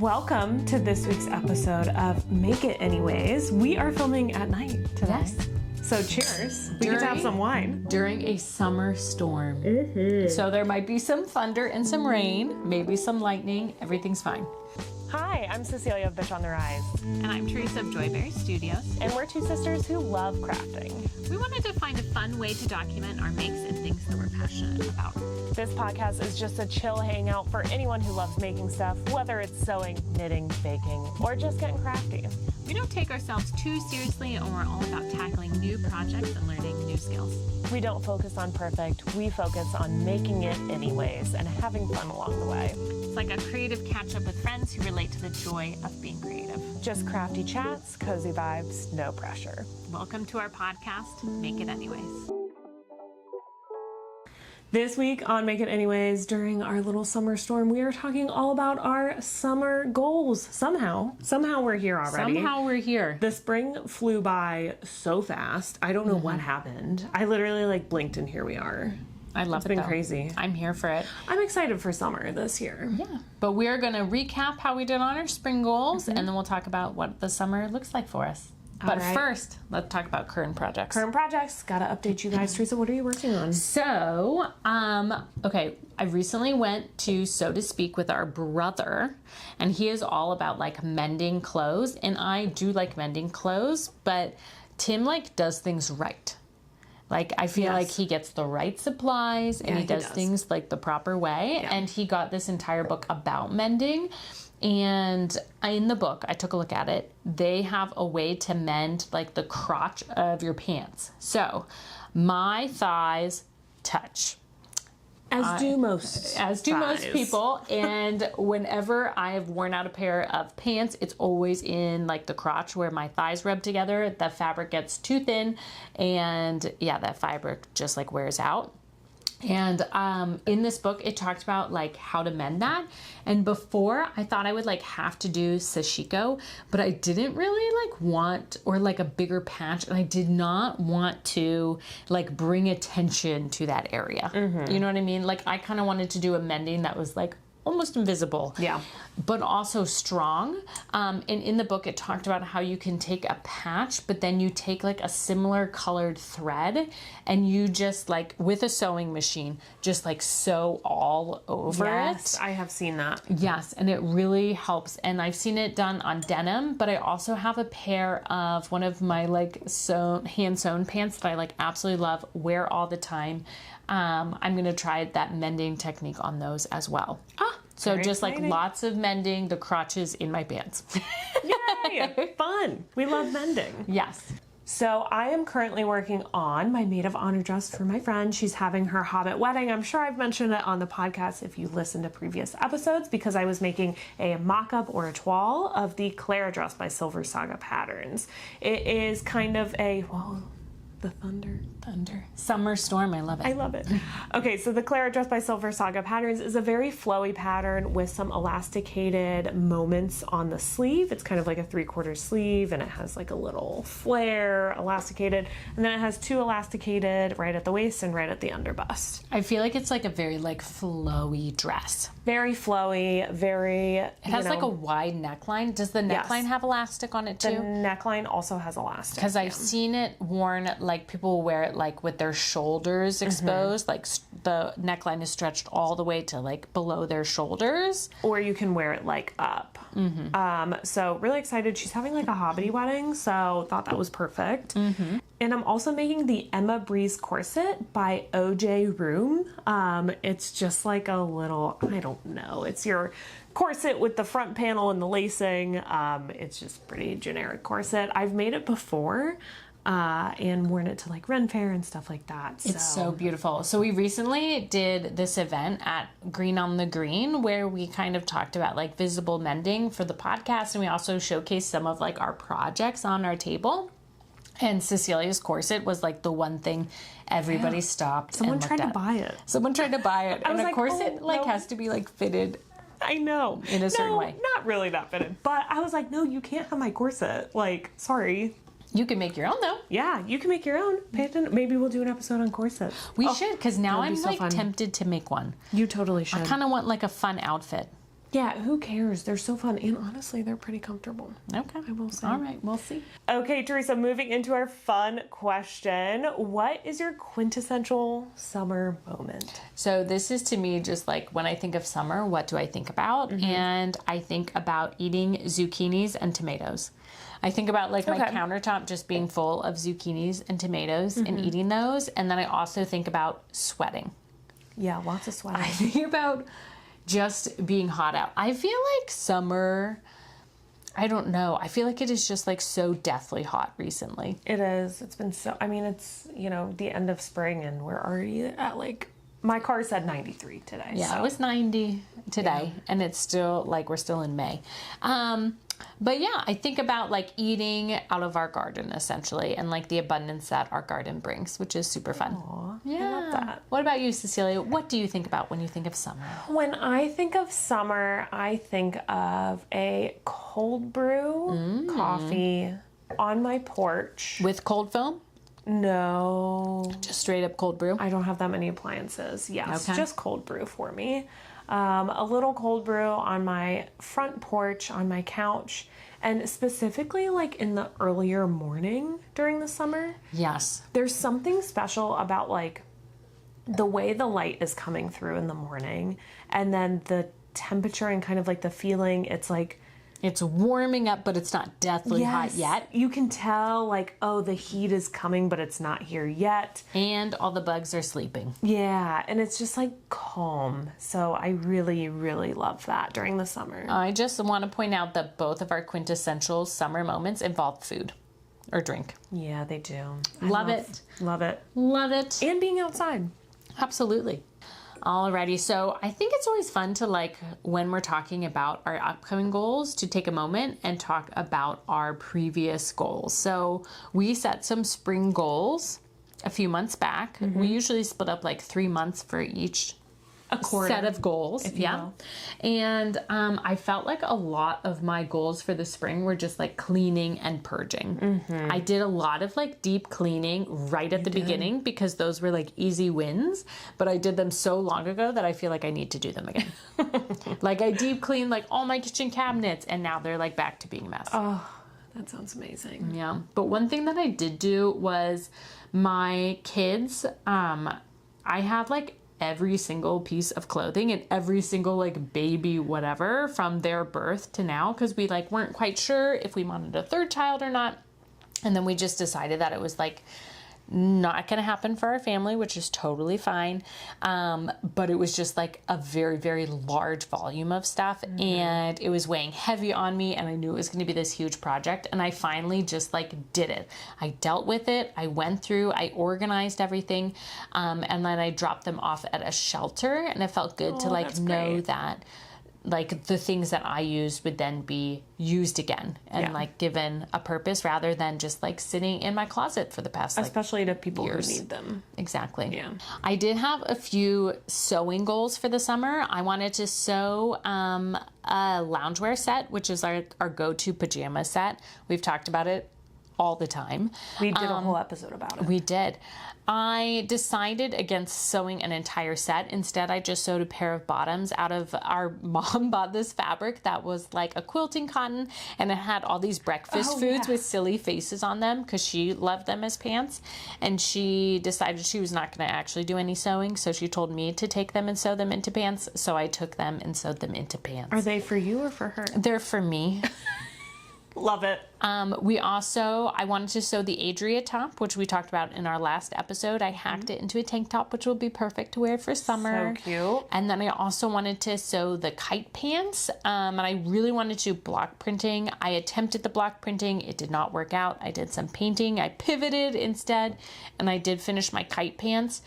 Welcome to this week's episode of Make It Anyways. We are filming at night today. Yes. So cheers. We get to have some wine. During a summer storm. So there might be some thunder and some rain, maybe some lightning. Everything's fine. Hi, I'm Cecilia of Bitch on the Rise. And I'm Teresa of Joyberry Studios. And we're two sisters who love crafting. We wanted to find a fun way to document our makes and things that we're passionate about. This podcast is just a chill hangout for anyone who loves making stuff, whether it's sewing, knitting, baking, or just getting crafty. We don't take ourselves too seriously, and we're all about tackling new projects and learning new skills. We don't focus on perfect, we focus on making it anyways and having fun along the way. It's like a creative catch-up with friends who relate to the joy of being creative. Just crafty chats, cozy vibes, no pressure. Welcome to our podcast, Make It Anyways. This week on Make It Anyways, during our little summer storm, we are talking all about our summer goals. Somehow we're here already. Somehow we're here. The spring flew by so fast. I don't know what happened. I literally blinked and here we are. I love It's it. been though. crazy. I'm here for it. I'm excited for summer this year. Yeah. But we're going to recap how we did on our spring goals, and then we'll talk about what the summer looks like for us. But right. First, let's talk about current projects. Current projects. Gotta update you guys. Teresa, what are you working on? So, okay, I recently went to So to Speak with our brother, and he is all about mending clothes, and I do like mending clothes, but Tim does things right. I feel like he gets the right supplies and he does things the proper way. Yeah. And he got this entire book about mending. And in the book, I took a look at it. They have a way to mend the crotch of your pants. So my thighs touch. As do most people. And whenever I have worn out a pair of pants, it's always in the crotch where my thighs rub together. The fabric gets too thin, and that fabric just wears out. And in this book, it talked about how to mend that. And before, I thought I would have to do sashiko, but I didn't really want, or a bigger patch, and I did not want to bring attention to that area. You know what I mean? I kind of wanted to do a mending that was almost invisible. Yeah. But also strong. And in the book, it talked about how you can take a patch, but then you take a similar colored thread and you just with a sewing machine, just sew all over Yes, it. I have seen that. Yes, and it really helps. And I've seen it done on denim, but I also have a pair of one of my hand sewn pants that I absolutely love, wear all the time. I'm going to try that mending technique on those as well. So just exciting. lots of mending the crotches in my pants. Yay! Fun. We love mending. Yes. So I am currently working on my maid of honor dress for my friend. She's having her Hobbit wedding. I'm sure I've mentioned it on the podcast if you listened to previous episodes, because I was making a mock-up or a toile of the Clara dress by Silver Saga Patterns. It is kind of the thunder. Summer storm. I love it. I love it. Okay, so the Clara dress by Silver Saga Patterns is a very flowy pattern with some elasticated moments on the sleeve. It's kind of like a 3/4 sleeve, and it has a little flare, elasticated, and then it has two elasticated right at the waist and right at the underbust. I feel like it's a very flowy dress. Very flowy, very... It has a wide neckline. Does the neckline have elastic on it too? The neckline also has elastic. Because I've seen it worn, people wear it with their shoulders exposed. The neckline is stretched all the way to below their shoulders. Or you can wear it up. So really excited. She's having a hobbity wedding, so thought that was perfect. And I'm also making the Emma Breeze corset by OJ Room. It's just a little, I don't know, it's your corset with the front panel and the lacing. It's just pretty generic corset. I've made it before. And worn it to Ren Fair and stuff like that. It's so beautiful. So we recently did this event at Green on the Green where we kind of talked about visible mending for the podcast, and we also showcased some of our projects on our table. And Cecilia's corset was the one thing everybody stopped. Someone and tried to looked buy it. Someone tried to buy it, and was a corset no. has to be fitted. I know. In a certain way. Not really that fitted. But I was no, you can't have my corset. Sorry. You can make your own though. Yeah, you can make your own. Pay attention. Maybe we'll do an episode on corsets. We should, because now I'm so fun. tempted to make one. You totally should. I kind of want a fun outfit. Yeah, who cares? They're so fun. And honestly, they're pretty comfortable. Okay. I will say. All right, we'll see. Okay, Teresa, moving into our fun question. What is your quintessential summer moment? So this is to me just like when I think of summer, what do I think about? And I think about eating zucchinis and tomatoes. I think about like my countertop just being full of zucchinis and tomatoes and eating those. And then I also think about sweating. Yeah, lots of sweating. I think about just being hot out. I feel like summer, I don't know. I feel like it is just like so deathly hot recently. It is. It's been so, I mean, it's, you know, the end of spring and we're already at like, my car said 93 today. Yeah, so. it was 90 today and it's still like, we're still in May. But yeah, I think about like eating out of our garden essentially and like the abundance that our garden brings, which is super fun. Aw, Yeah. I love that. What about you, Cecilia? What do you think about when you think of summer? When I think of summer, I think of a cold brew coffee on my porch. With cold foam? No, Just straight up cold brew? I don't have that many appliances. Yes, Okay. just cold brew for me. A little cold brew on my front porch, on my couch, and specifically like in the earlier morning during the summer. Yes. There's something special about like the way the light is coming through in the morning and then the temperature and kind of like the feeling. It's like, It's warming up, but it's not deathly hot yet. You can tell like, oh, the heat is coming, but it's not here yet. And all the bugs are sleeping. Yeah, and it's just like calm. So I really, really love that during the summer. I just want to point out that both of our quintessential summer moments involve food or drink. Yeah, they do. Love it. Love it. Love it. And being outside. Absolutely. Alrighty, so I think it's always fun to like when we're talking about our upcoming goals to take a moment and talk about our previous goals. So we set some spring goals a few months back. We usually split up like 3 months for each set of goals. Yeah. And I felt like a lot of my goals for the spring were just like cleaning and purging. I did a lot of like deep cleaning right at the beginning because those were like easy wins, but I did them so long ago that I feel like I need to do them again. Like I deep cleaned like all my kitchen cabinets and now they're like back to being a mess. Oh, that sounds amazing. Yeah. But one thing that I did do was my kids, I have like every single piece of clothing and every single like baby whatever from their birth to now because we like weren't quite sure if we wanted a third child or not, and then we just decided that it was like not gonna happen for our family, which is totally fine, but it was just like a very, very large volume of stuff and it was weighing heavy on me and I knew it was gonna be this huge project and I finally just like did it. I dealt with it, I went through, I organized everything, and then I dropped them off at a shelter and it felt good to like know that like the things that I used would then be used again and like given a purpose rather than just like sitting in my closet for the past like Especially to people years. who need them. Exactly. Yeah. I did have a few sewing goals for the summer. I wanted to sew a loungewear set, which is our go-to pajama set. We've talked about it all the time. We did a whole episode about it. We did. I decided against sewing an entire set. Instead, I just sewed a pair of bottoms out of our mom bought this fabric that was like a quilting cotton and it had all these breakfast foods with silly faces on them because she loved them as pants. And she decided she was not going to actually do any sewing. So she told me to take them and sew them into pants. So I took them and sewed them into pants. Are they for you or for her? They're for me. Love it. I wanted to sew the Adria top, which we talked about in our last episode. I hacked it into a tank top, which will be perfect to wear for summer. So cute. And then I also wanted to sew the kite pants, and I really wanted to do block printing. I attempted the block printing. It did not work out. I did some painting. I pivoted instead, and I did finish my kite pants.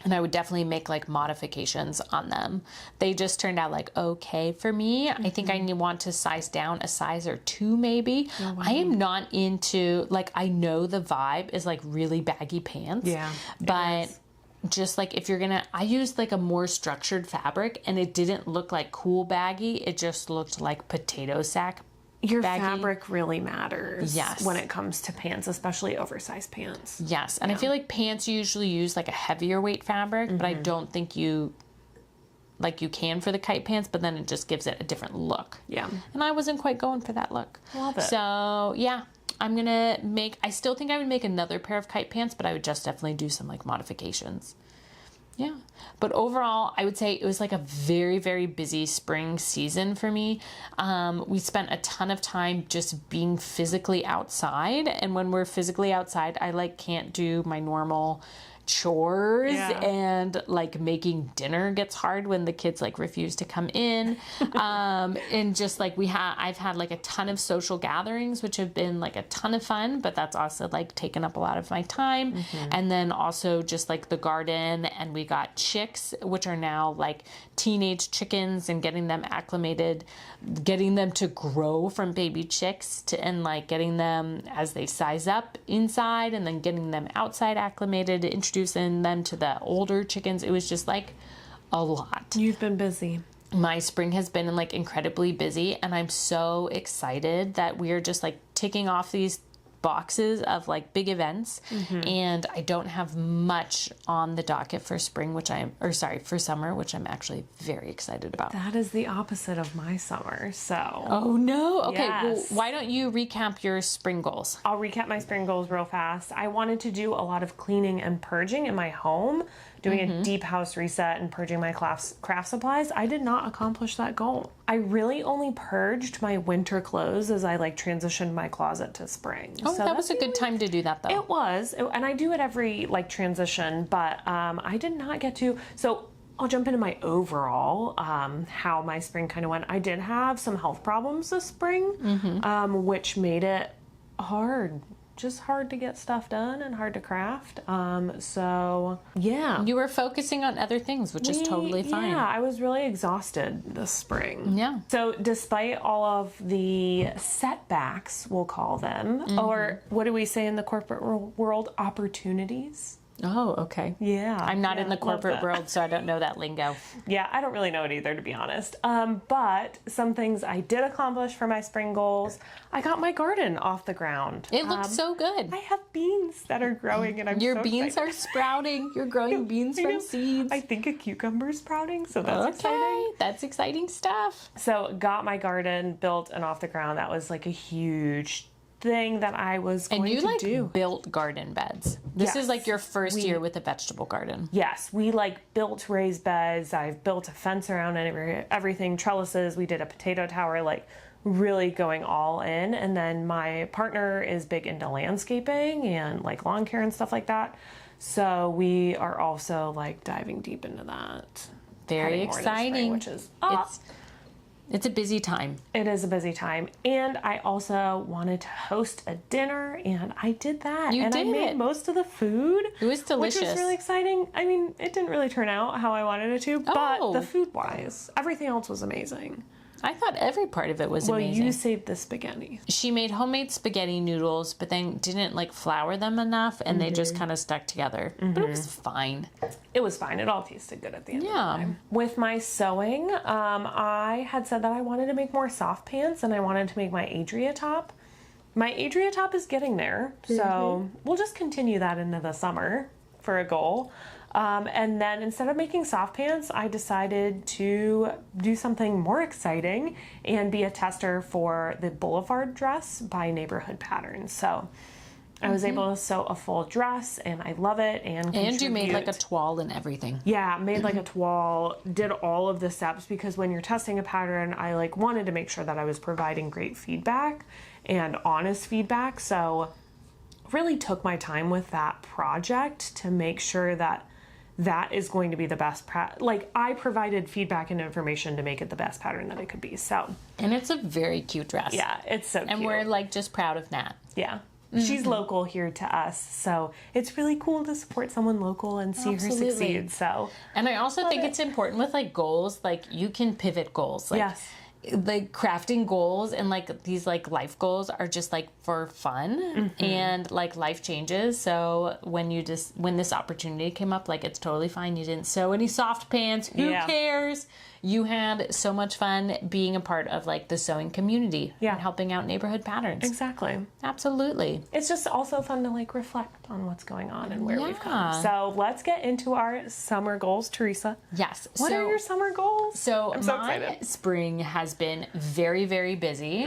And I would definitely make like modifications on them. They just turned out like okay for me. I think I want to size down a size or 2 maybe. Oh, wow. I am not into like, I know the vibe is like really baggy pants. Yeah. But just like if you're gonna, I used like a more structured fabric and it didn't look like cool baggy. It just looked like potato sack. Your baggy. fabric really matters Yes. when it comes to pants, especially oversized pants. Yes. And I feel like pants usually use like a heavier weight fabric, but I don't think you like you can for the kite pants, but then it just gives it a different look. Yeah. And I wasn't quite going for that look. Love it. So yeah, I still think I would make another pair of kite pants, but I would just definitely do some like modifications. Yeah. But overall, I would say it was like a very, very busy spring season for me. We spent a ton of time just being physically outside. And when we're physically outside, I like can't do my normal chores, and like making dinner gets hard when the kids like refuse to come in. And just like I've had like a ton of social gatherings, which have been like a ton of fun, but that's also like taken up a lot of my time. And then also just like the garden, and we got chicks, which are now like teenage chickens, and getting them acclimated, getting them to grow from baby chicks and like getting them as they size up inside, and then getting them outside acclimated, introducing them to the older chickens. It was just like a lot. You've been busy. My spring has been like incredibly busy, and I'm so excited that we are just like ticking off these boxes of like big events. And I don't have much on the docket for for summer, which I'm actually very excited about. That is the opposite of my summer, so. Oh no. Okay. Yes. Well, why don't you recap your spring goals? I'll recap my spring goals real fast. I wanted to do a lot of cleaning and purging in my home, doing a deep house reset and purging my craft supplies. I did not accomplish that goal. I really only purged my winter clothes as I like transitioned my closet to spring. Oh, so that was a good time to do that though. It was, and I do it every like transition, but I did not get to. So I'll jump into my overall, how my spring kind of went. I did have some health problems this spring, which made it hard. Just hard to get stuff done and hard to craft. So yeah. You were focusing on other things, which is totally fine. Yeah, I was really exhausted this spring. Yeah. So despite all of the setbacks, we'll call them, or what do we say in the corporate world, opportunities? Oh, okay. Yeah. I'm not in the corporate world, so I don't know that lingo. Yeah, I don't really know it either, to be honest. But some things I did accomplish for my spring goals. I got my garden off the ground. It looks so good. I have beans that are growing, and I'm Your so beans excited. are sprouting. You're growing beans from seeds. I think a cucumber's sprouting, so that's exciting. That's exciting stuff. So got my garden built and off the ground. That was like a huge thing that I was going And you to like do. built garden beds. This Yes. is like your first year with a vegetable garden. Yes, we like built raised beds. I've built a fence around everything, trellises. We did a potato tower, like really going all in. And then my partner is big into landscaping and like lawn care and stuff like that. So we are also like diving deep into that. Very Heading more into exciting. spring, which is It's a busy time. It is a busy time. And I also wanted to host a dinner, and I did that. You and did I made it. most of the food. It was delicious. Which was really exciting. I mean, it didn't really turn out how I wanted it to, but Oh. the food-wise, everything else was amazing. I thought every part of it was amazing. Well, you saved the spaghetti. She made homemade spaghetti noodles, but then didn't like flour them enough, and they just kind of stuck together. But it was fine. It was fine. It all tasted good at the end of the Yeah. time. With my sewing, I had said that I wanted to make more soft pants, and I wanted to make my Adria top. My Adria top is getting there, so we'll just continue that into the summer for a goal. And then instead of making soft pants, I decided to do something more exciting and be a tester for the Boulevard dress by Neighborhood Patterns. So I was able to sew a full dress, and I love it. And you made like a toile and everything. Yeah, made like a toile, did all of the steps, because when you're testing a pattern, I like wanted to make sure that I was providing great feedback and honest feedback. So really took my time with that project to make sure that that is going to be the best like I provided feedback and information to make it the best pattern that it could be. So, And it's a very cute dress. yeah, it's so cute. And we're like just proud of Nat. Yeah. She's local here to us, so it's really cool to support someone local and see Absolutely. her succeed. So, And I also think it's important with like goals, like you can pivot goals. Like, yes. like crafting goals and like these like life goals are just like for fun, and like life changes. So when this opportunity came up, like it's totally fine. You didn't sew any soft pants. Who Yeah. cares? you had so much fun being a part of like the sewing community Yeah. and helping out Neighborhood Patterns. Exactly. Absolutely. It's just also fun to like reflect on what's going on and where we've Yeah. come. So let's get into our summer goals, Teresa. Yes. What are your summer goals? So I'm so my excited. spring has been very, very busy.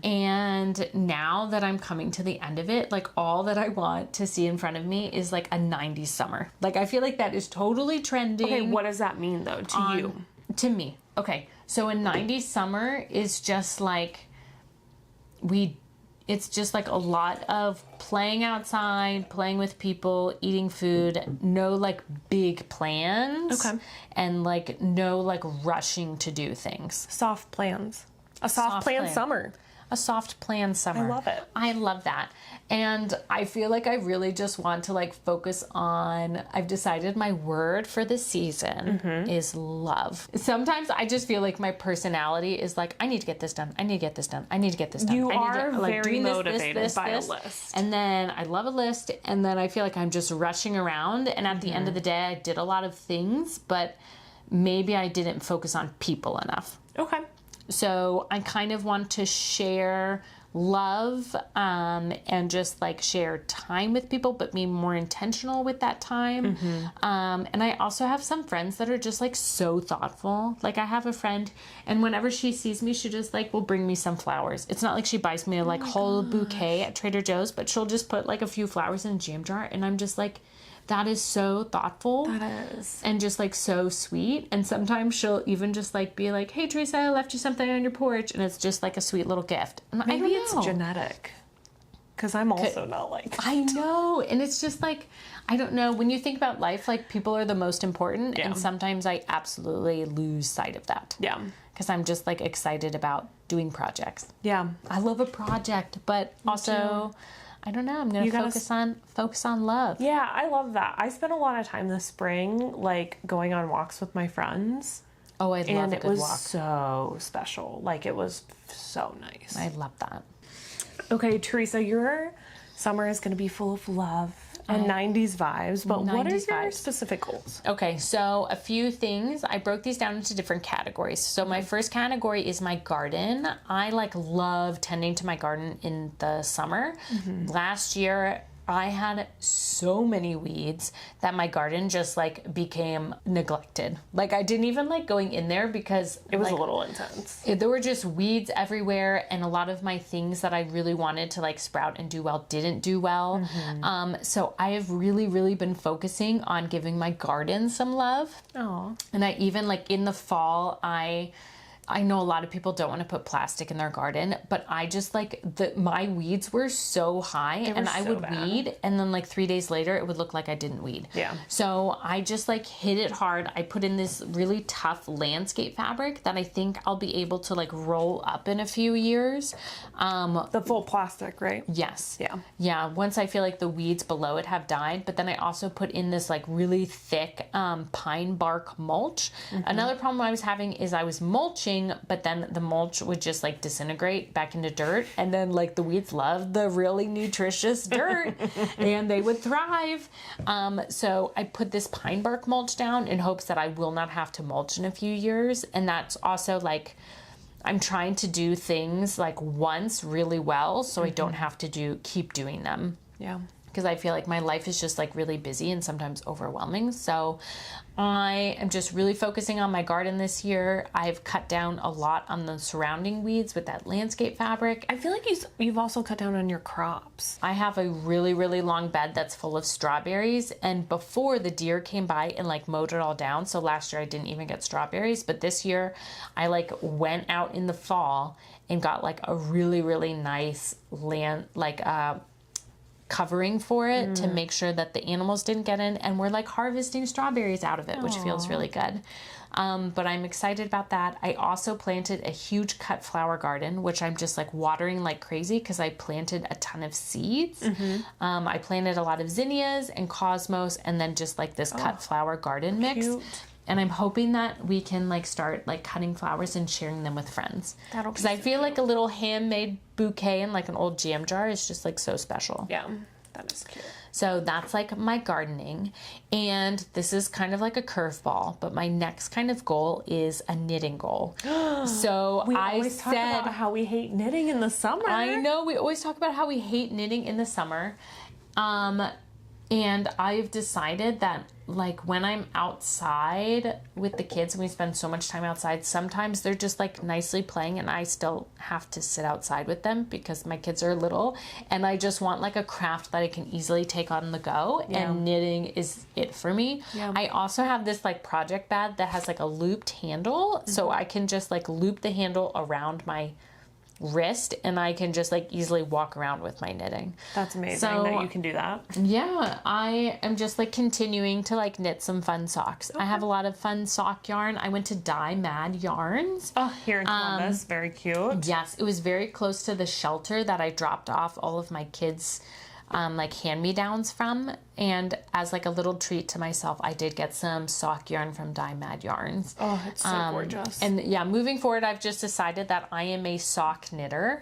And now that I'm coming to the end of it, like all that I want to see in front of me is like a 90s summer. Like I feel like that is totally trending. Okay, what does that mean though to you? To me. Okay. So a 90s summer is just like it's just like a lot of playing outside, playing with people, eating food, no like big plans. Okay. And like no like rushing to do things. Soft plans. A soft plan plan. summer. A soft planned summer. I love it. I love that. And I feel like I really just want to like focus on, I've decided my word for the season is love. Sometimes I just feel like my personality is like, I need to get this done. I need to get this done. I need to get this done. You I need are to, like, very doing motivated by a list. And then I love a list. And then I feel like I'm just rushing around. And at the end of the day, I did a lot of things, but maybe I didn't focus on people enough. Okay. So I kind of want to share love and just like share time with people, but be more intentional with that time. And I also have some friends that are just like so thoughtful. Like I have a friend, and whenever she sees me, she just like will bring me some flowers. It's not like she buys me a like whole bouquet at Trader Joe's, but she'll just put like a few flowers in a jam jar, and I'm just like, that is so thoughtful. That is. And just like so sweet. And sometimes she'll even just like be like, hey Teresa, I left you something on your porch, and it's just like a sweet little gift. And Maybe I don't it's know. genetic. Because I'm also not like that. I know. And it's just like, I don't know. When you think about life, like people are the most important. Yeah. And sometimes I absolutely lose sight of that. Yeah. Because I'm just like excited about doing projects. Yeah. I love a project, but also, I don't know. I'm going to focus on love. Yeah, I love that. I spent a lot of time this spring, like going on walks with my friends. Oh, I love And a it good was walk. so special. Like it was so nice. I love that. Okay, Teresa, your summer is going to be full of love and 90s vibes, but what are 90s your vibes. specific goals? Okay, so a few things. I broke these down into different categories. So my first category is my garden. I like love tending to my garden in the summer. Last year, I had so many weeds that my garden just like became neglected. Like I didn't even like going in there because It was like, a little intense. there were just weeds everywhere, and a lot of my things that I really wanted to like sprout and do well didn't do well. So I have really, really been focusing on giving my garden some love. Oh. And I even like in the fall, I know a lot of people don't want to put plastic in their garden, but I just like my weeds were so high, and I so would bad. weed, and then like 3 days later it would look like I didn't weed. Yeah. So I just like hit it hard. I put in this really tough landscape fabric that I think I'll be able to like roll up in a few years. The full plastic, right? Yes. Yeah. Yeah. Once I feel like the weeds below it have died, but then I also put in this like really thick pine bark mulch. Another problem I was having is I was mulching, but then the mulch would just like disintegrate back into dirt, and then like the weeds love the really nutritious dirt and they would thrive. So I put this pine bark mulch down in hopes that I will not have to mulch in a few years. And that's also like, I'm trying to do things like once really well so I don't have to keep doing them. Yeah. Because I feel like my life is just like really busy and sometimes overwhelming. So I am just really focusing on my garden this year. I've cut down a lot on the surrounding weeds with that landscape fabric. I feel like you've also cut down on your crops. I have a really, really long bed that's full of strawberries, and before the deer came by and like mowed it all down. So last year I didn't even get strawberries, but this year I like went out in the fall and got like a really, really nice covering for it to make sure that the animals didn't get in, and we're like harvesting strawberries out of it, which feels really good. But I'm excited about that. I also planted a huge cut flower garden, which I'm just like watering like crazy because I planted a ton of seeds. I planted a lot of zinnias and cosmos, and then just like this cut flower garden mix. Cute. And I'm hoping that we can like start like cutting flowers and sharing them with friends. That'll be Because I feel like a little handmade bouquet in like an old jam jar is just like so special. Yeah. That is cute. So that's like my gardening. And this is kind of like a curveball, but my next kind of goal is a knitting goal. So We I always talk said, about how we hate knitting in the summer. I know we always talk about how we hate knitting in the summer. And I've decided that like when I'm outside with the kids and we spend so much time outside, sometimes they're just like nicely playing and I still have to sit outside with them because my kids are little and I just want like a craft that I can easily take on the go, and knitting is it for me. I also have this like project bag that has like a looped handle, so I can just like loop the handle around my wrist and I can just like easily walk around with my knitting. That's amazing So, that you can do that. Yeah, I am just like continuing to like knit some fun socks. I have a lot of fun sock yarn. I went to Dye Mad Yarns. Oh, here in Columbus. Very cute. Yes, it was very close to the shelter that I dropped off all of my kids' like hand-me-downs from, and as like a little treat to myself, I did get some sock yarn from Dye Mad Yarns. Oh, it's so gorgeous. And yeah, moving forward, I've just decided that I am a sock knitter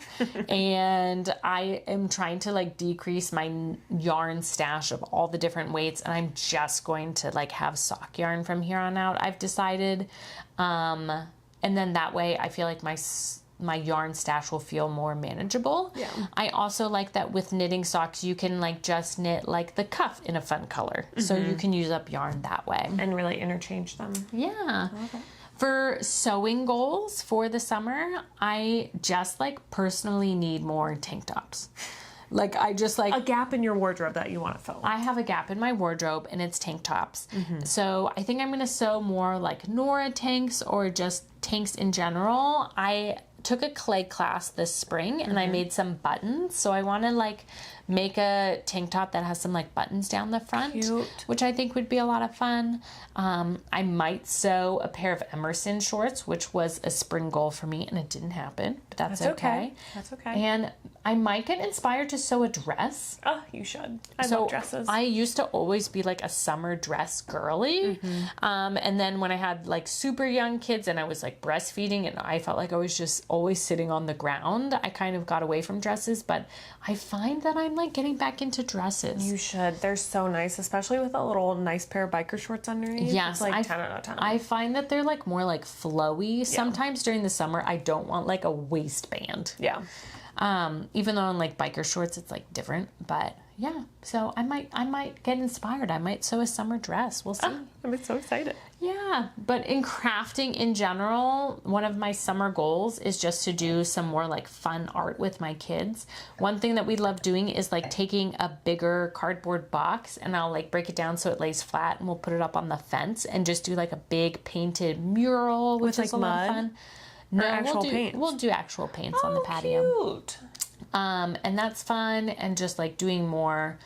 and I am trying to like decrease my yarn stash of all the different weights, and I'm just going to like have sock yarn from here on out, I've decided. And then that way I feel like my yarn stash will feel more manageable. Yeah. I also like that with knitting socks, you can like just knit like the cuff in a fun color. So you can use up yarn that way. And really interchange them. Yeah. For sewing goals for the summer, I just like personally need more tank tops. Like I just like A gap in your wardrobe that you want to fill. I have a gap in my wardrobe and it's tank tops. So I think I'm going to sew more like Nora tanks or just tanks in general. I took a clay class this spring and I made some buttons. So I want to like make a tank top that has some like buttons down the front, Cute. which I think would be a lot of fun. I might sew a pair of Emerson shorts, which was a spring goal for me and it didn't happen, but that's okay. That's okay. And I might get inspired to sew a dress. Oh, you should. I love dresses. I used to always be like a summer dress girly. And then when I had like super young kids and I was like breastfeeding and I felt like I was just always sitting on the ground, I kind of got away from dresses, but I find that I'm like getting back into dresses. You should. They're so nice, especially with a little nice pair of biker shorts underneath. Yes, It's like 10 out of 10. I find that they're like more like flowy. Sometimes during the summer, I don't want like a waistband. Yeah. Even though in like biker shorts, it's like different, but yeah. So I might get inspired. I might sew a summer dress. We'll see. I'm so excited. Yeah, but in crafting in general, one of my summer goals is just to do some more like fun art with my kids. One thing that we love doing is like taking a bigger cardboard box and I'll like break it down so it lays flat and we'll put it up on the fence and just do like a big painted mural, which With, is like, a lot of mud? fun. No, actual paint? we'll do actual paints on the patio. Cute. And that's fun, and just like doing more,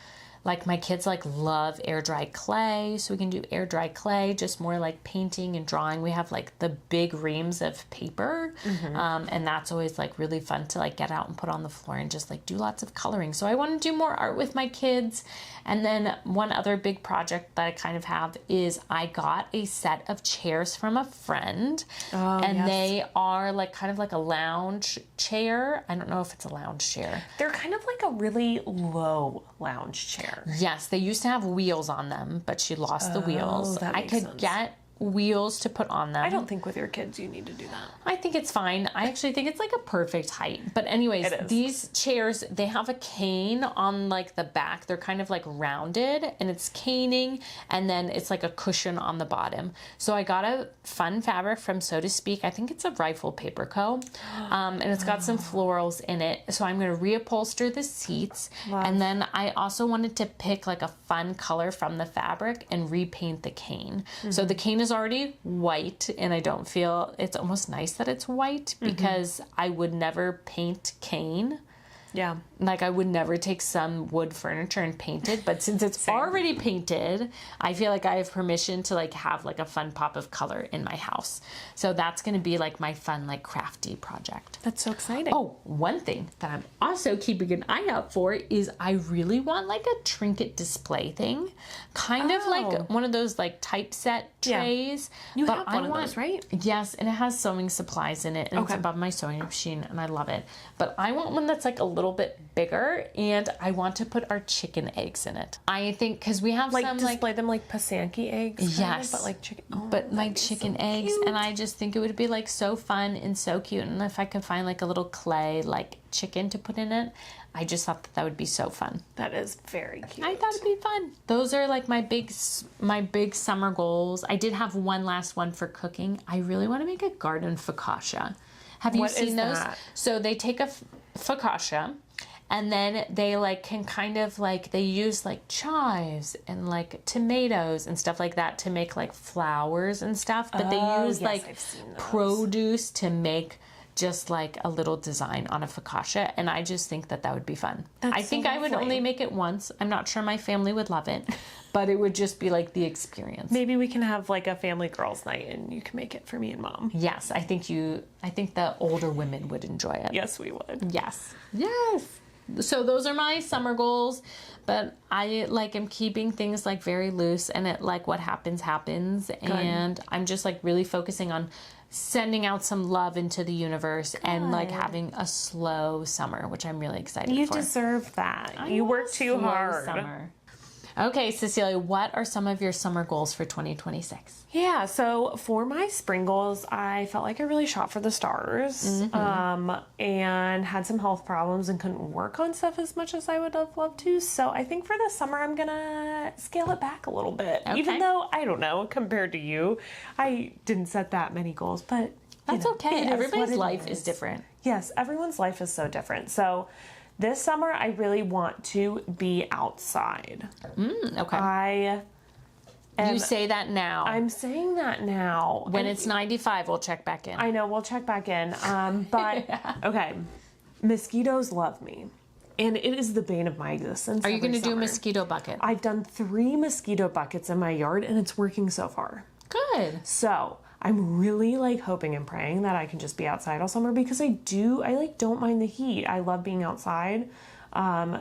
like my kids like love air dried clay, so we can do air dried clay, just more like painting and drawing. We have like the big reams of paper, and that's always like really fun to like get out and put on the floor and just like do lots of coloring. So I want to do more art with my kids. And then one other big project that I kind of have is I got a set of chairs from a friend, and they are like kind of like a lounge chair. I don't know if it's a lounge chair. They're kind of like a really low lounge chair. Yes, they used to have wheels on them, but she lost the wheels. that I makes could sense. get wheels to put on them. I don't think with your kids you need to do that. I think it's fine. I actually think it's like a perfect height. But anyways, It is. these chairs, they have a cane on like the back. They're kind of like rounded and it's caning, and then it's like a cushion on the bottom. So I got a fun fabric from So to Speak. I think it's a Rifle Paper Co. And it's got some florals in it. So I'm going to reupholster the seats. And then I also wanted to pick like a fun color from the fabric and repaint the cane. So the cane is already white, and I don't feel, it's almost nice that it's white because I would never paint cane. Yeah. Like I would never take some wood furniture and paint it, but since it's already painted, I feel like I have permission to like have like a fun pop of color in my house. So that's going to be like my fun like crafty project. That's so exciting. Oh, one thing that I'm also keeping an eye out for is I really want like a trinket display thing, kind of like one of those like typeset trays. You but have I one of want, those, right? Yes, and it has sewing supplies in it, and it's above my sewing machine, and I love it. But I want one that's like a little bit bigger, and I want to put our chicken eggs in it. I think because we have Like some display them like Pasanki eggs. Yes. But like chicken. Oh, but like that'd be chicken so eggs, cute. and I just think it would be like so fun and so cute. And if I could find like a little clay like chicken to put in it, I just thought that would be so fun. That is very cute. I thought it'd be fun. Those are like my big summer goals. I did have one last one for cooking. I really want to make a garden focaccia. Have you What seen is those? that? So they take a focaccia, and then they like can kind of like they use like chives and like tomatoes and stuff like that to make like flowers and stuff. But they use yes, like I've seen those. produce to make just like a little design on a focaccia, and I just think that would be fun. I think so I would lovely. only make it once. I'm not sure my family would love it, but it would just be like the experience. Maybe we can have like a family girls' night, and you can make it for me and Mom. Yes, I think the older women would enjoy it. Yes, we would. Yes. Yes. So those are my summer goals, but I like am keeping things like very loose, and it like what happens happens. And I'm just like really focusing on sending out some love into the universe and like having a slow summer, which I'm really excited You for. deserve that. I You want work a too slow hard. Summer. Okay, Cecilia, what are some of your summer goals for 2026? Yeah, so for my spring goals, I felt like I really shot for the stars, and had some health problems and couldn't work on stuff as much as I would have loved to. So I think for the summer, I'm gonna scale it back a little bit. Okay. Even though, I don't know, compared to you, I didn't set that many goals, but That's okay. it is Everybody's what it life is different. Yes, everyone's life is so different. So this summer, I really want to be outside. Okay. You say that now. I'm saying that now. When it's 95, we'll check back in. I know, we'll check back in. But, okay, mosquitoes love me. And it is the bane of my existence. Are you going to do a summer. mosquito bucket? I've done 3 mosquito buckets in my yard, and it's working so far. Good. So I'm really like hoping and praying that I can just be outside all summer, because I don't mind the heat. I love being outside.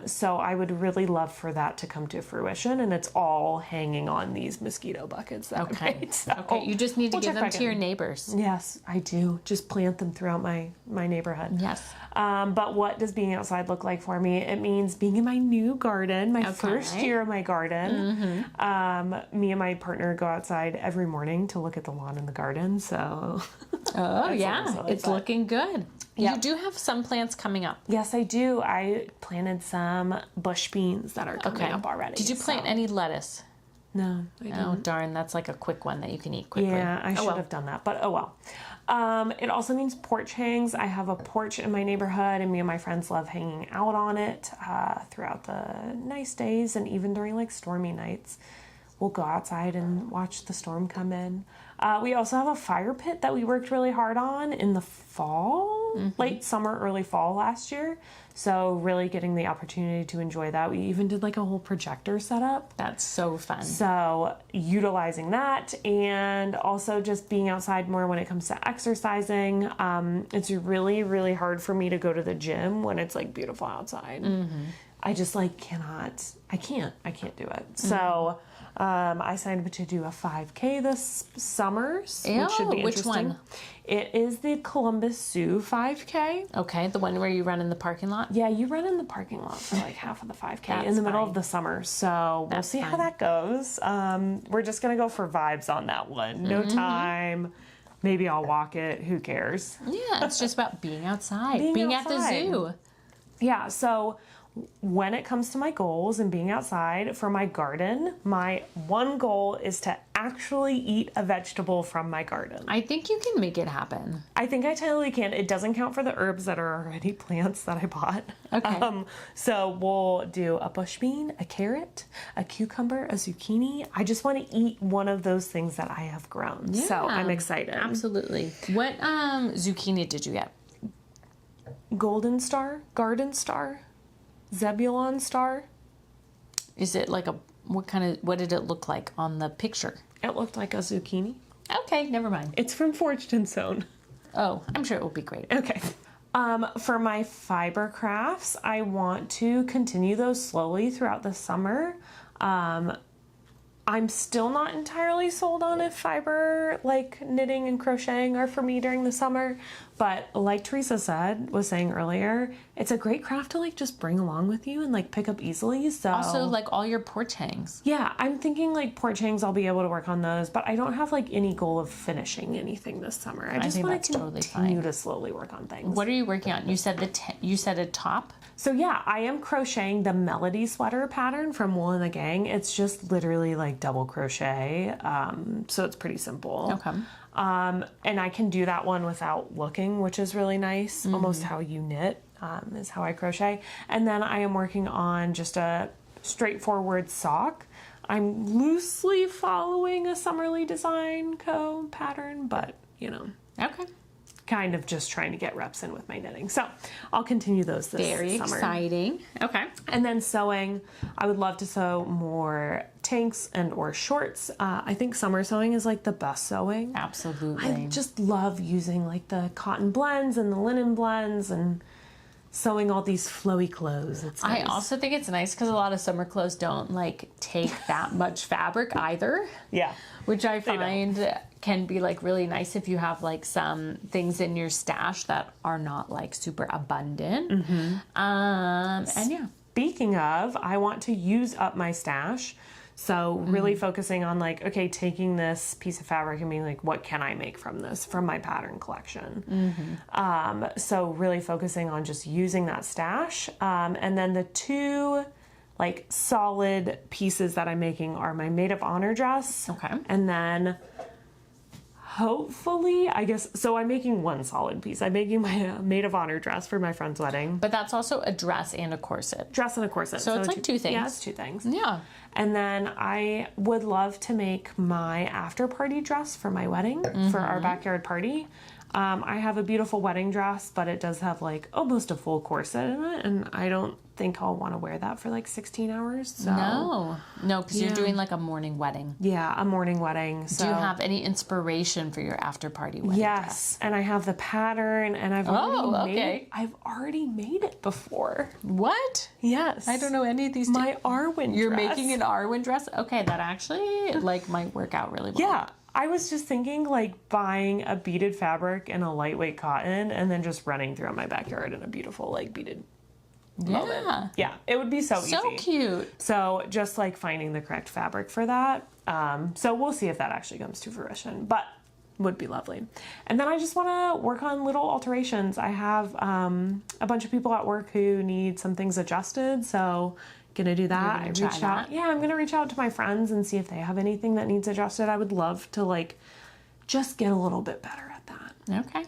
So I would really love for that to come to fruition, and it's all hanging on these mosquito buckets that I made. So Okay, you just need to we'll give check them back to your in. neighbors. Yes, I do. Just plant them throughout my neighborhood. Yes. But what does being outside look like for me? It means being in my new garden, my first year of my garden. Me and my partner go outside every morning to look at the lawn and the garden. So, Oh, yeah. really It's fun. looking good. Yep. You do have some plants coming up. yes, I do. I planted some bush beans that are coming up already. Did you plant any lettuce? No, I didn't. Oh, darn. That's like a quick one that you can eat quickly. Yeah, I should have done that, but oh well. It also means porch hangs. I have a porch in my neighborhood, and me and my friends love hanging out on it throughout the nice days, and even during like stormy nights. We'll go outside and watch the storm come in. We also have a fire pit that we worked really hard on in the fall, late summer, early fall last year. So really getting the opportunity to enjoy that. We even did like a whole projector setup. That's so fun. So utilizing that, and also just being outside more when it comes to exercising. It's really, really hard for me to go to the gym when it's like beautiful outside. I just like I can't do it. So I signed up to do a 5K this summer, which should be which interesting. one? It is the Columbus Zoo 5K. Okay, the one where you run in the parking lot? Yeah, you run in the parking lot for like half of the 5K in That's the middle fine. of the summer. So we'll see how that goes. We're just going to go for vibes on that one. No time. Maybe I'll walk it. Who cares? Yeah, it's just about being outside, Being at the outside. zoo. Yeah, so when it comes to my goals and being outside for my garden, my one goal is to actually eat a vegetable from my garden. I think you can make it happen. I think I totally can. It doesn't count for the herbs that are already plants that I bought. Okay. So we'll do a bush bean, a carrot, a cucumber, a zucchini. I just want to eat one of those things that I have grown. So I'm excited. Absolutely. What zucchini did you get? Golden Star, Garden Star, Zebulon Star. Is it like what did it look like on the picture? It looked like a zucchini. Okay, never mind. It's from Forged and Sewn. Oh, I'm sure it will be great. Okay. For my fiber crafts, I want to continue those slowly throughout the summer. I'm still not entirely sold on if fiber, like knitting and crocheting, are for me during the summer, But like Teresa was saying earlier, it's a great craft to like just bring along with you and like pick up easily. So Also, like all your porch hangs. yeah, I'm thinking like porch hangs, I'll be able to work on those, but I don't have like any goal of finishing anything this summer. I just think want to that's continue to slowly work on things. What are you working on? You said you said a top? So yeah, I am crocheting the Melody sweater pattern from Wool and the Gang. It's just literally like double crochet, so it's pretty simple. Okay. And I can do that one without looking, which is really nice. Mm-hmm. Almost how you knit is how I crochet. And then I am working on just a straightforward sock. I'm loosely following a Summerly Design Co. pattern, but you know. Okay. Kind of just trying to get reps in with my knitting. So I'll continue those this Very summer. exciting. Okay. And then sewing, I would love to sew more tanks and or shorts. I think summer sewing is like the best sewing. Absolutely. I just love using like the cotton blends and the linen blends and sewing all these flowy clothes. It's nice. I also think it's nice because a lot of summer clothes don't like take that much fabric either. Yeah. Which I find can be like really nice if you have like some things in your stash that are not like super abundant. Mm-hmm. And yeah. Speaking of, I want to use up my stash. So really focusing on like, okay, taking this piece of fabric and being like, what can I make from this, from my pattern collection? So really focusing on just using that stash. And then the two like solid pieces that I'm making are my maid of honor dress. Okay. And then hopefully, I guess, so I'm making one solid piece. I'm making my maid of honor dress for my friend's wedding. But that's also a dress and a corset. Dress and a corset. So it's like two things. Yeah, it's two things. Yeah. And then I would love to make my after party dress for my wedding, for our backyard party. I have a beautiful wedding dress, but it does have like almost a full corset in it, and I don't think I'll want to wear that for like 16 hours. So. No, because you're doing like a morning wedding. Yeah, a morning wedding. So. Do you have any inspiration for your after party wedding Yes, dress? and I have the pattern, and I've already made it before. What? Yes. I don't know any of these. My Arwen You're dress. making an Arwen dress? Okay, that actually like might work out really well. Yeah. I was just thinking like buying a beaded fabric and a lightweight cotton and then just running throughout my backyard in a beautiful like beaded moment. Yeah, it would be so easy. So cute. So just like finding the correct fabric for that. So we'll see if that actually comes to fruition, but would be lovely. And then I just want to work on little alterations. I have a bunch of people at work who need some things adjusted, so gonna do that. You're gonna try that? Yeah, I'm gonna reach out to my friends and see if they have anything that needs adjusted. I would love to like just get a little bit better at that. Okay.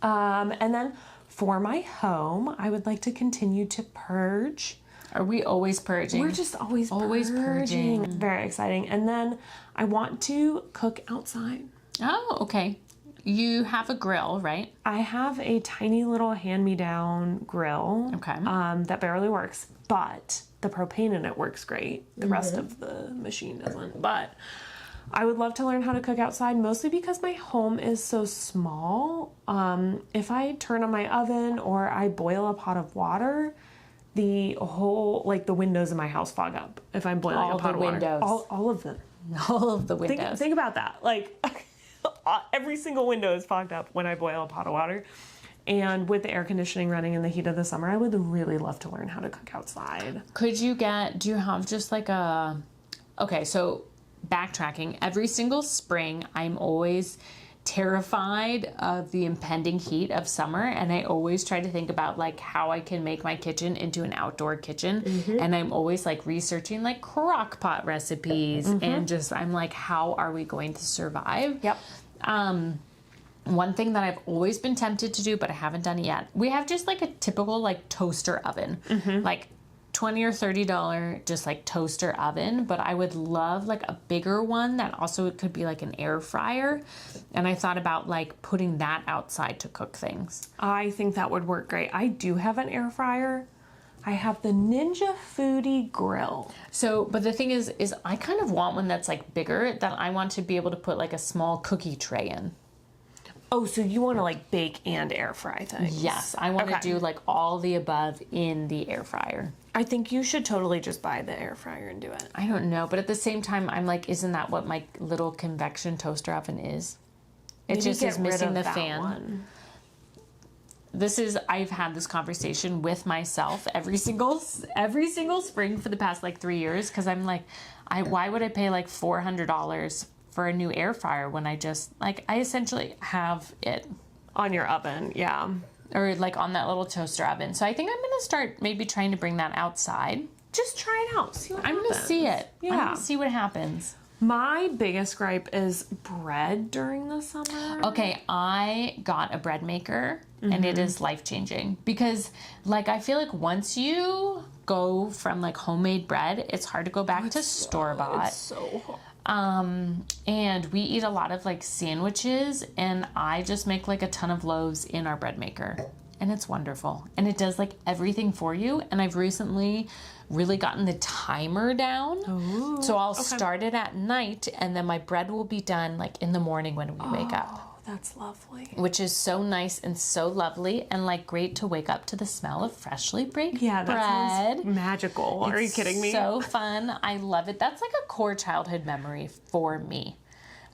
And then for my home, I would like to continue to purge. Are we always purging? We're just always purging. Very exciting. And then I want to cook outside. Oh, okay. You have a grill, right? I have a tiny little hand-me-down grill. Okay. That barely works, but the propane in it works great. The rest of the machine doesn't. But I would love to learn how to cook outside, mostly because my home is so small. If I turn on my oven or I boil a pot of water, the whole, like the windows in my house fog up if I'm boiling a pot of water. All of them. All of the windows. Think about that. Like every single window is fogged up when I boil a pot of water. And with the air conditioning running in the heat of the summer, I would really love to learn how to cook outside. Do you have just like okay, so backtracking, every single spring, I'm always terrified of the impending heat of summer, and I always try to think about like how I can make my kitchen into an outdoor kitchen. And I'm always like researching like crock pot recipes and just I'm like, how are we going to survive? Yep. One thing that I've always been tempted to do, but I haven't done it yet. We have just like a typical like toaster oven, like $20 or $30 just like toaster oven. But I would love like a bigger one that also it could be like an air fryer. And I thought about like putting that outside to cook things. I think that would work great. I do have an air fryer. I have the Ninja Foodie grill. So, but the thing is I kind of want one that's like bigger, that I want to be able to put like a small cookie tray in. Oh, so you want to like bake and air fry things? Yes, I want to do like all the above in the air fryer. I think you should totally just buy the air fryer and do it. I don't know, but at the same time, I'm like, isn't that what my little convection toaster oven is? It Maybe just get is rid missing of the that fan. one. I've had this conversation with myself every single spring for the past like 3 years. Cause I'm like, why would I pay like $400 for a new air fryer when I essentially have it On your oven, yeah. or like on that little toaster oven. So I think I'm going to start maybe trying to bring that outside. Just try it out. See what I'm happens. going to see it. Yeah. I'm going to see what happens. My biggest gripe is bread during the summer. Okay, I got a bread maker and it is life-changing because like I feel like once you go from like homemade bread, it's hard to go back to store-bought. It's so hard. And we eat a lot of like sandwiches and I just make like a ton of loaves in our bread maker and it's wonderful. And it does like everything for you. And I've recently really gotten the timer down. Ooh, so I'll start it at night and then my bread will be done like in the morning when we wake up. Oh, that's lovely. Which is so nice and so lovely and like great to wake up to the smell of freshly baked Yeah, that bread. sounds magical. Are you kidding me? So fun. I love it. That's like a core childhood memory for me.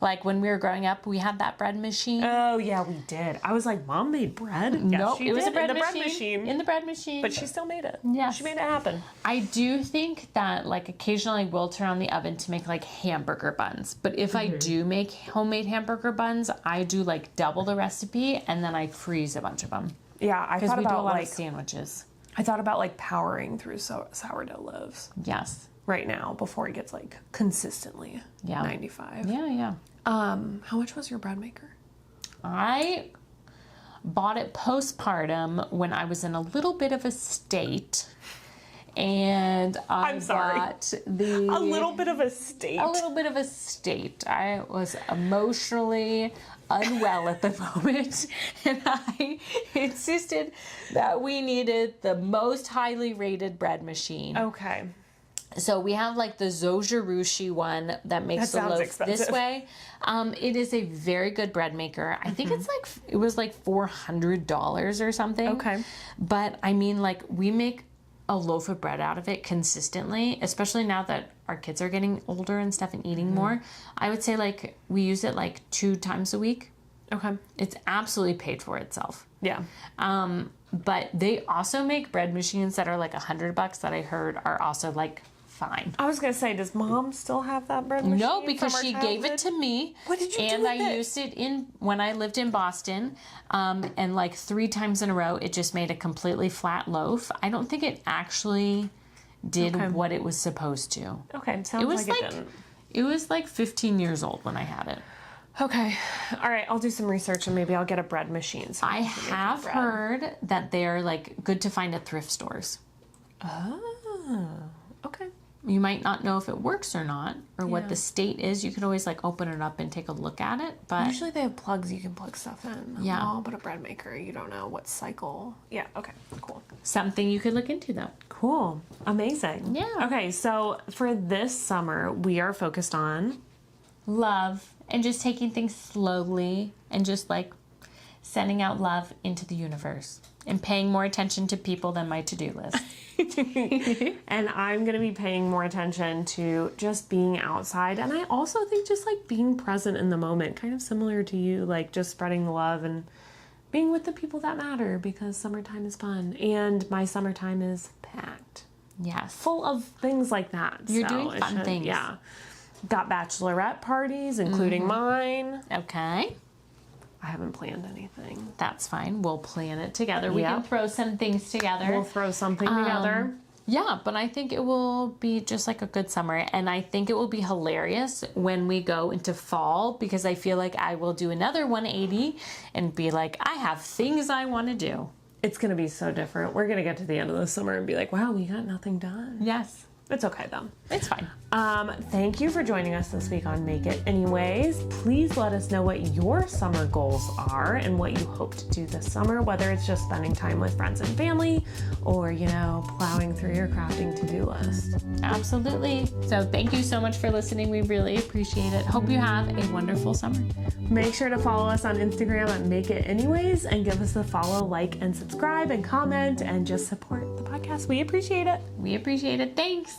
Like when we were growing up, we had that bread machine. Oh, yeah, we did. I was like, Mom made bread? Yeah, Nope, she it was did, a bread in the machine. bread machine. In the bread machine. But she still made it. Yes. She made it happen. I do think that like occasionally I will turn on the oven to make like hamburger buns. But if I do make homemade hamburger buns, I do like double the recipe and then I freeze a bunch of them. Yeah, I Because thought we do a about lot like of sandwiches. I thought about like powering through sourdough loaves Yes. right now before it gets like consistently 95. Yeah. How much was your bread maker? I bought it postpartum when I was in a little bit of a state. And I'm sorry. got A little bit of a state. A little bit of a state. I was emotionally unwell at the moment, and I insisted that we needed the most highly rated bread machine. Okay. So we have like the Zojirushi one that makes That the sounds loaf expensive. this way. It is a very good bread maker. I think it was like $400 or something. Okay. But I mean, like we make a loaf of bread out of it consistently, especially now that our kids are getting older and stuff and eating more. I would say like we use it like 2 times a week. Okay. It's absolutely paid for itself. Yeah. But they also make bread machines that are like $100 that I heard are also like fine. I was gonna say, does Mom still have that bread machine? No, because from our she gave it childhood? to me. What did you do and with I it? used it when I lived in Boston. And like 3 times in a row, it just made a completely flat loaf. I don't think it actually did what it was supposed to. Okay, sounds It was like like it didn't. it was like 15 years old when I had it. Okay. All right, I'll do some research and maybe I'll get a bread machine. So I we can make have bread. heard that they're like good to find at thrift stores. Oh, okay. You might not know if it works or not, or what Yeah. the state is. You could always like open it up and take a look at it. But Usually they have plugs you can plug stuff in. Yeah. Oh, but a bread maker, you don't know what cycle. Yeah, okay, cool. something you could look into though. Cool. Amazing. Yeah. Okay, so for this summer, we are focused on Love and just taking things slowly and just like sending out love into the universe and paying more attention to people than my to-do list. and I'm going to be paying more attention to just being outside. And I also think just like being present in the moment, kind of similar to you, like just spreading the love and being with the people that matter because summertime is fun. And my summertime is packed, Yes. full of things like that. You're So doing it fun should- things. Yeah. Got bachelorette parties, including mine. Okay. I haven't planned anything. That's fine. We'll plan it together. We can Yep. throw some things together. We'll throw something together. Yeah, but I think it will be just like a good summer. And I think it will be hilarious when we go into fall because I feel like I will do another 180 and be like, I have things I want to do. It's going to be so different. We're going to get to the end of the summer and be like, wow, we got nothing done. Yes. It's okay though. It's fine. Thank you for joining us this week on Make It Anyways. Please let us know what your summer goals are and what you hope to do this summer, whether it's just spending time with friends and family or, plowing through your crafting to-do list. Absolutely. So thank you so much for listening. We really appreciate it. Hope you have a wonderful summer. Make sure to follow us on Instagram at Make It Anyways and give us a follow, like, and subscribe and comment and just support the podcast. We appreciate it. We appreciate it. Thanks.